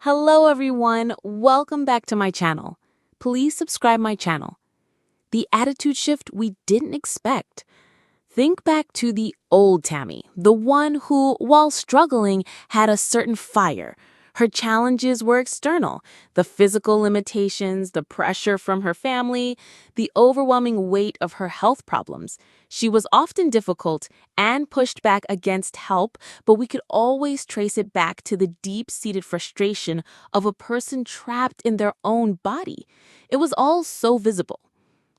Hello everyone, welcome back to my channel. Please subscribe my channel. The attitude shift we didn't expect. Think back to the old Tammy, the one who, while struggling, had a certain fire. Her challenges were external, the physical limitations, the pressure from her family, the overwhelming weight of her health problems. She was often difficult and pushed back against help, but we could always trace it back to the deep-seated frustration of a person trapped in their own body. It was all so visible.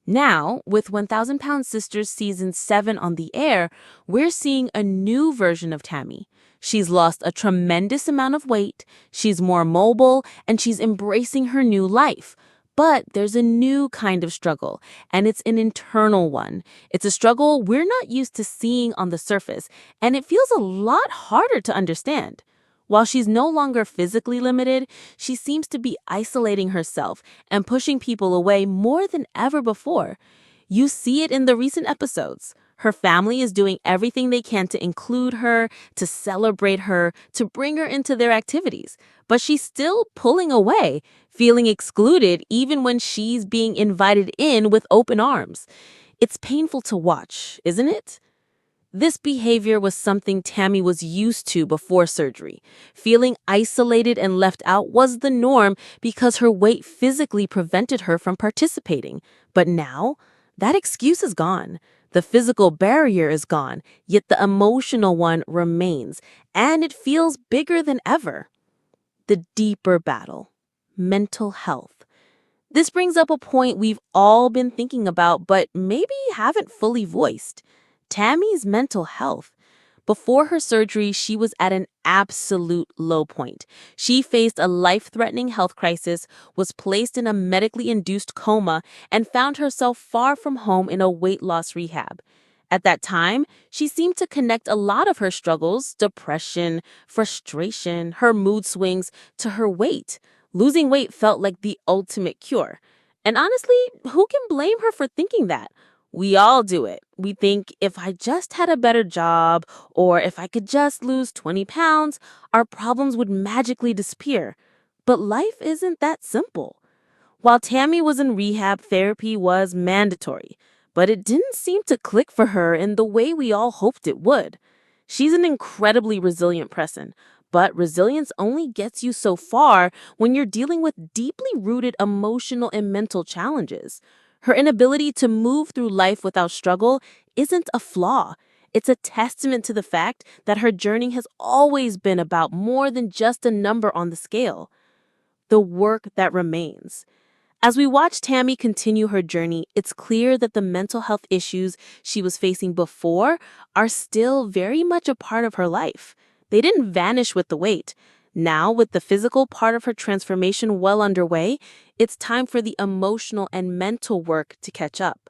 Now, with 1,000 Pound Sisters Season 7 on the air, we're seeing a new version of Tammy. She's lost a tremendous amount of weight, she's more mobile, and she's embracing her new life. But there's a new kind of struggle, and it's an internal one. It's a struggle we're not used to seeing on the surface, and it feels a lot harder to understand. While she's no longer physically limited, she seems to be isolating herself and pushing people away more than ever before. You see it in the recent episodes. Her family is doing everything they can to include her, to celebrate her, to bring her into their activities. But she's still pulling away, feeling excluded even when she's being invited in with open arms. It's painful to watch, isn't it? This behavior was something Tammy was used to before surgery. Feeling isolated and left out was the norm because her weight physically prevented her from participating. But now, that excuse is gone. The physical barrier is gone, yet the emotional one remains, and it feels bigger than ever. The deeper battle, mental health. This brings up a point we've all been thinking about, but maybe haven't fully voiced. Tammy's mental health. Before her surgery, she was at an absolute low point. She faced a life-threatening health crisis, was placed in a medically induced coma, and found herself far from home in a weight loss rehab. At that time, she seemed to connect a lot of her struggles, depression, frustration, her mood swings, to her weight. Losing weight felt like the ultimate cure. And honestly, who can blame her for thinking that? We all do it. We think if I just had a better job or if I could just lose 20 pounds, our problems would magically disappear. But life isn't that simple. While Tammy was in rehab, therapy was mandatory, but it didn't seem to click for her in the way we all hoped it would. She's an incredibly resilient person, but resilience only gets you so far when you're dealing with deeply rooted emotional and mental challenges. Her inability to move through life without struggle isn't a flaw. It's a testament to the fact that her journey has always been about more than just a number on the scale. The work that remains. As we watch Tammy continue her journey, it's clear that the mental health issues she was facing before are still very much a part of her life. They didn't vanish with the weight. Now, with the physical part of her transformation well underway, it's time for the emotional and mental work to catch up.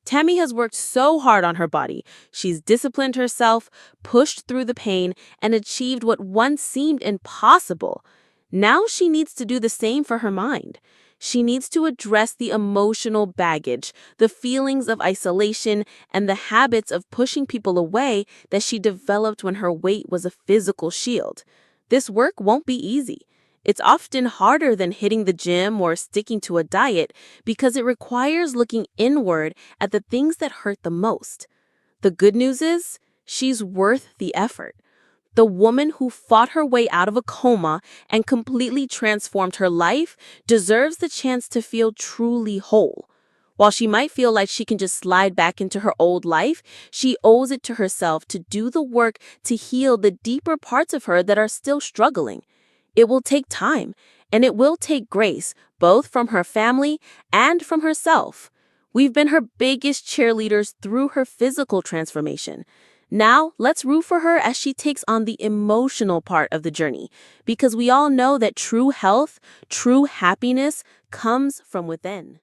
Tammy has worked so hard on her body. She's disciplined herself, pushed through the pain, and achieved what once seemed impossible. Now she needs to do the same for her mind. She needs to address the emotional baggage, the feelings of isolation, and the habits of pushing people away that she developed when her weight was a physical shield. This work won't be easy. It's often harder than hitting the gym or sticking to a diet because it requires looking inward at the things that hurt the most. The good news is, she's worth the effort. The woman who fought her way out of a coma and completely transformed her life deserves the chance to feel truly whole. While she might feel like she can just slide back into her old life, she owes it to herself to do the work to heal the deeper parts of her that are still struggling. It will take time, and it will take grace, both from her family and from herself. We've been her biggest cheerleaders through her physical transformation. Now, let's root for her as she takes on the emotional part of the journey, because we all know that true health, true happiness comes from within.